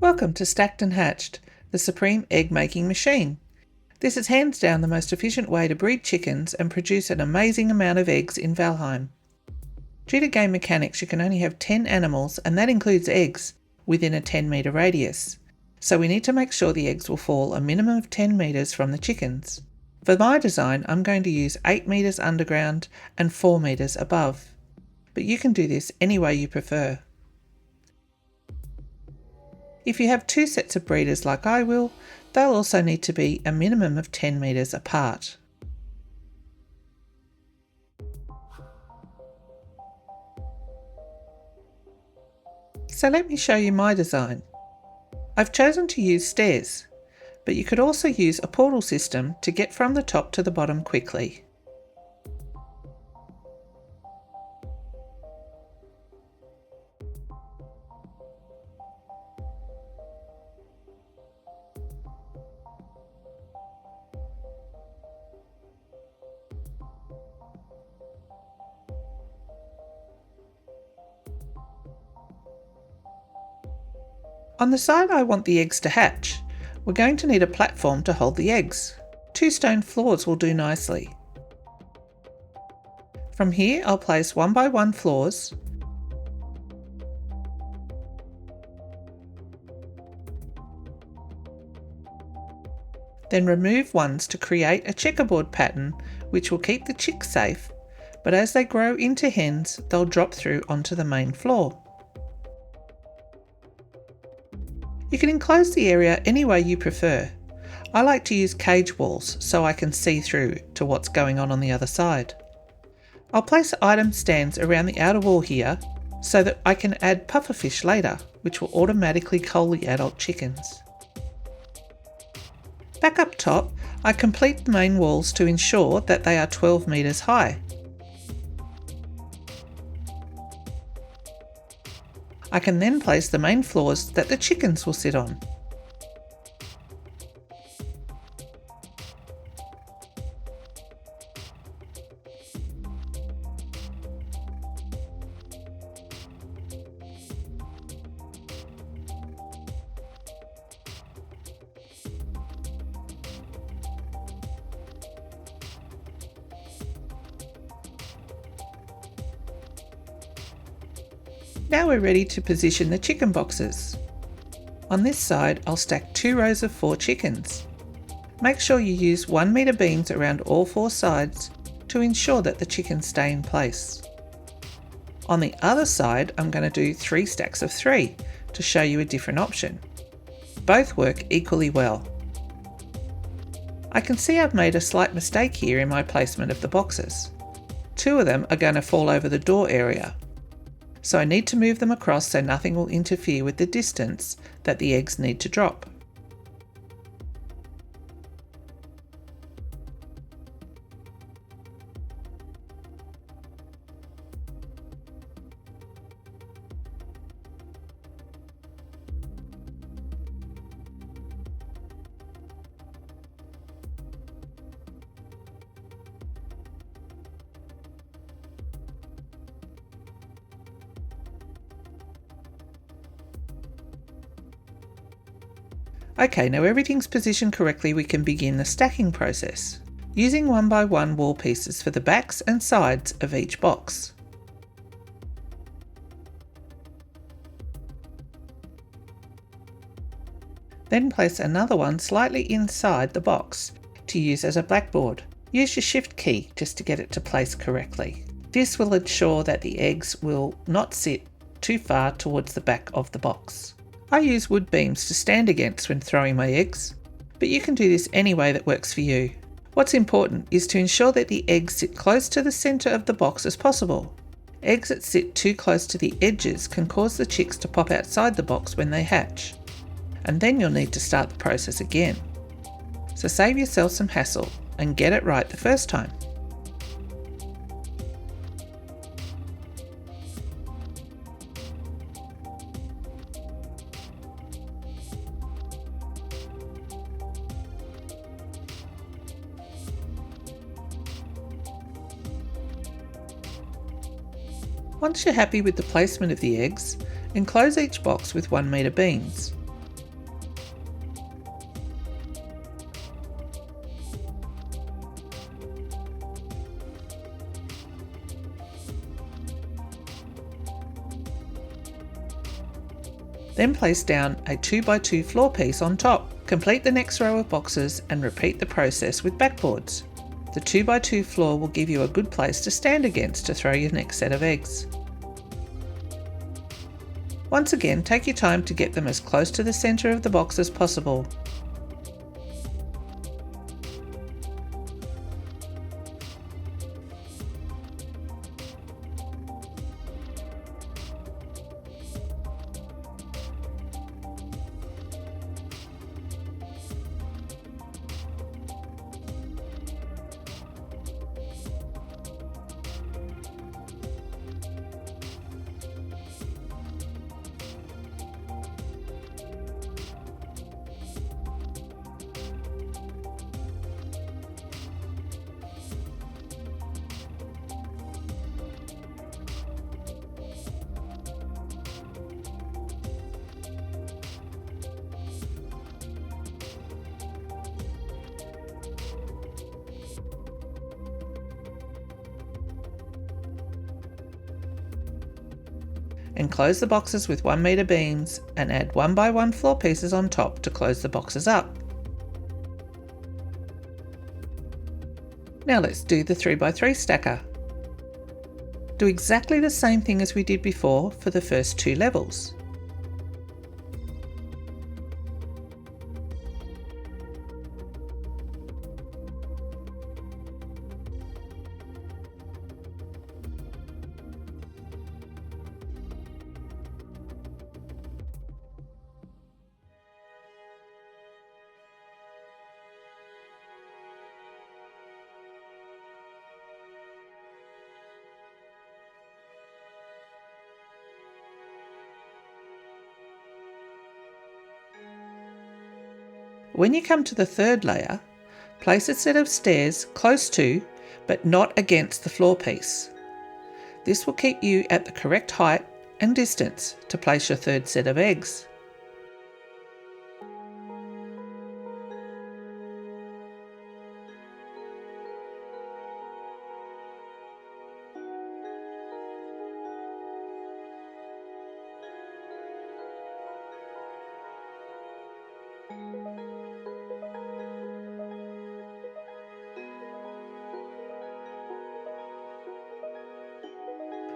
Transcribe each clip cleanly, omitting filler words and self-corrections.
Welcome to Stacked and Hatched, the supreme egg-making machine. This is hands down the most efficient way to breed chickens and produce an amazing amount of eggs in Valheim. Due to game mechanics, you can only have 10 animals, and that includes eggs, within a 10-metre radius. So we need to make sure the eggs will fall a minimum of 10 metres from the chickens. For my design, I'm going to use 8 metres underground and 4 metres above. But you can do this any way you prefer. If you have two sets of breeders like I will, they'll also need to be a minimum of 10 metres apart. So let me show you my design. I've chosen to use stairs, but you could also use a portal system to get from the top to the bottom quickly. On the side I want the eggs to hatch, we're going to need a platform to hold the eggs. 2 stone floors will do nicely. From here I'll place 1 by 1 floors, then remove ones to create a checkerboard pattern which will keep the chicks safe, but as they grow into hens they'll drop through onto the main floor. You can enclose the area any way you prefer. I like to use cage walls so I can see through to what's going on the other side. I'll place item stands around the outer wall here so that I can add pufferfish later, which will automatically cull the adult chickens. Back up top, I complete the main walls to ensure that they are 12 metres high. I can then place the main floors that the chickens will sit on. Now we're ready to position the chicken boxes. On this side, I'll stack 2 rows of 4 chickens. Make sure you use 1 metre beams around all 4 sides to ensure that the chickens stay in place. On the other side, I'm going to do 3 stacks of 3 to show you a different option. Both work equally well. I can see I've made a slight mistake here in my placement of the boxes. 2 of them are going to fall over the door area, so I need to move them across so nothing will interfere with the distance that the eggs need to drop. Okay, now everything's positioned correctly, we can begin the stacking process, using 1 by 1 wall pieces for the backs and sides of each box. Then place another one slightly inside the box to use as a backboard. Use your shift key just to get it to place correctly. This will ensure that the eggs will not sit too far towards the back of the box. I use wood beams to stand against when throwing my eggs, but you can do this any way that works for you. What's important is to ensure that the eggs sit close to the centre of the box as possible. Eggs that sit too close to the edges can cause the chicks to pop outside the box when they hatch, and then you'll need to start the process again. So save yourself some hassle and get it right the first time. Once you're happy with the placement of the eggs, enclose each box with 1 metre beams. Then place down a 2x2 floor piece on top. Complete the next row of boxes and repeat the process with backboards. The 2x2 floor will give you a good place to stand against to throw your next set of eggs. Once again, take your time to get them as close to the centre of the box as possible. And close the boxes with 1 metre beams and add 1x1 floor pieces on top to close the boxes up. Now let's do the 3x3 stacker. Do exactly the same thing as we did before for the first 2 levels. When you come to the third layer, place a set of stairs close to, but not against the floor piece. This will keep you at the correct height and distance to place your third set of eggs.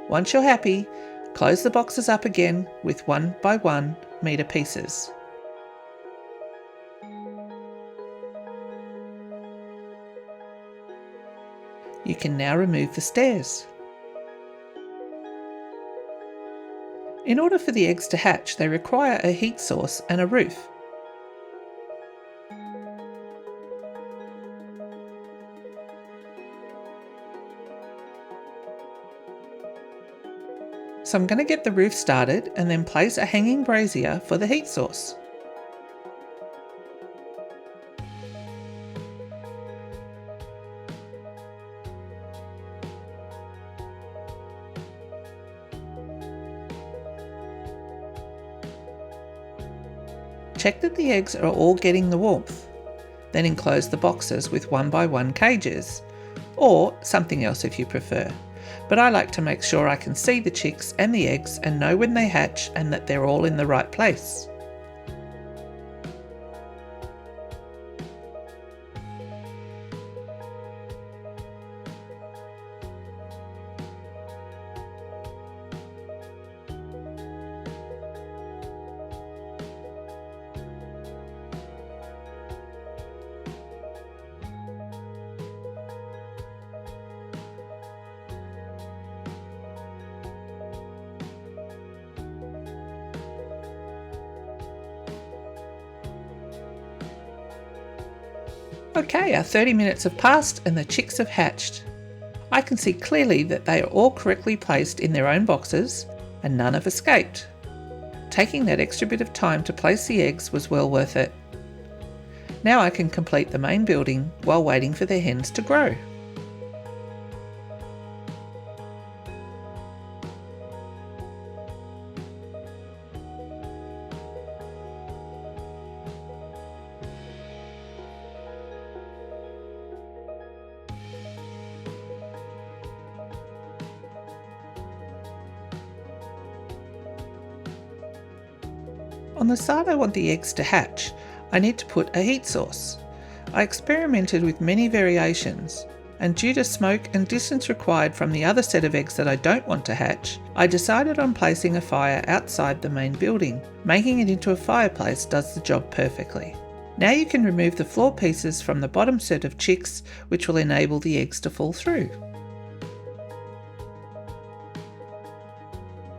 Once you're happy, close the boxes up again with 1x1 metre pieces. You can now remove the stairs. In order for the eggs to hatch, they require a heat source and a roof. So I'm going to get the roof started and then place a hanging brazier for the heat source. Check that the eggs are all getting the warmth. Then enclose the boxes with 1x1 cages, or something else if you prefer. But I like to make sure I can see the chicks and the eggs and know when they hatch and that they're all in the right place. Okay, our 30 minutes have passed and the chicks have hatched. I can see clearly that they are all correctly placed in their own boxes and none have escaped. Taking that extra bit of time to place the eggs was well worth it. Now I can complete the main building while waiting for the hens to grow. On the side I want the eggs to hatch, I need to put a heat source. I experimented with many variations, and due to smoke and distance required from the other set of eggs that I don't want to hatch, I decided on placing a fire outside the main building. Making it into a fireplace does the job perfectly. Now you can remove the floor pieces from the bottom set of chicks, which will enable the eggs to fall through.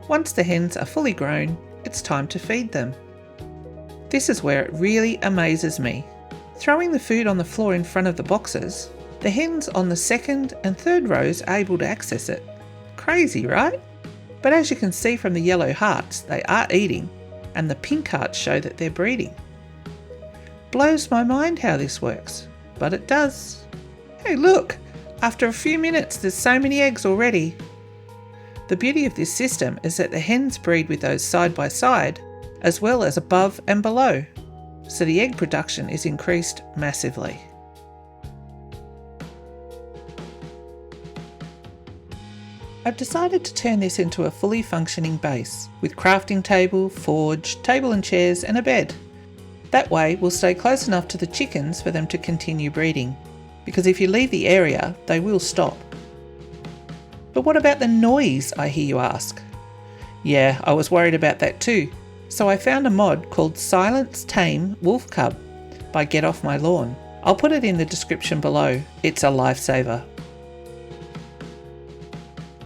Once the hens are fully grown, it's time to feed them. This is where it really amazes me. Throwing the food on the floor in front of the boxes, the hens on the second and third rows are able to access it. Crazy, right? But as you can see from the yellow hearts, they are eating, and the pink hearts show that they're breeding. Blows my mind how this works, but it does. Hey look, after a few minutes there's so many eggs already. The beauty of this system is that the hens breed with those side by side, as well as above and below, so the egg production is increased massively. I've decided to turn this into a fully functioning base, with crafting table, forge, table and chairs and a bed. That way we'll stay close enough to the chickens for them to continue breeding, because if you leave the area, they will stop. But what about the noise, I hear you ask? Yeah, I was worried about that too. So I found a mod called Silence Tame Wolf Cub by Get Off My Lawn. I'll put it in the description below. It's a lifesaver.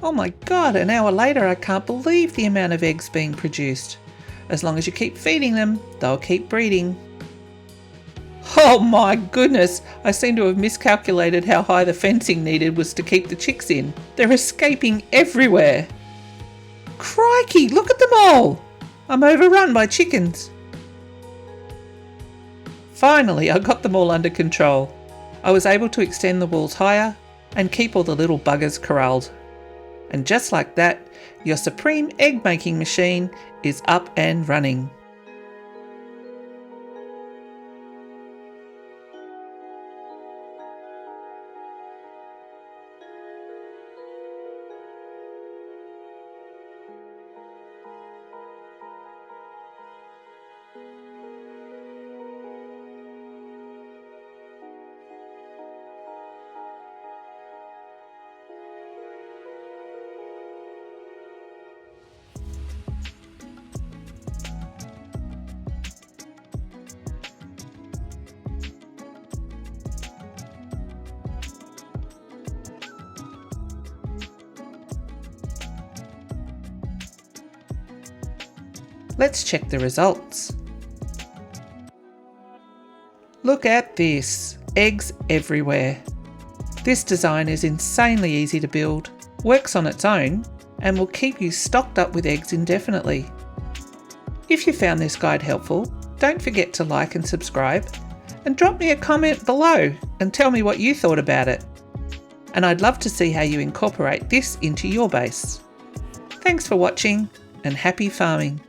Oh my god, an hour later I can't believe the amount of eggs being produced. As long as you keep feeding them, they'll keep breeding. Oh my goodness, I seem to have miscalculated how high the fencing needed was to keep the chicks in. They're escaping everywhere. Crikey, look at them all! I'm overrun by chickens. Finally, I got them all under control. I was able to extend the walls higher and keep all the little buggers corralled. And just like that, your supreme egg making machine is up and running. Let's check the results. Look at this, eggs everywhere. This design is insanely easy to build, works on its own, and will keep you stocked up with eggs indefinitely. If you found this guide helpful, don't forget to like and subscribe, and drop me a comment below and tell me what you thought about it. And I'd love to see how you incorporate this into your base. Thanks for watching, and happy farming.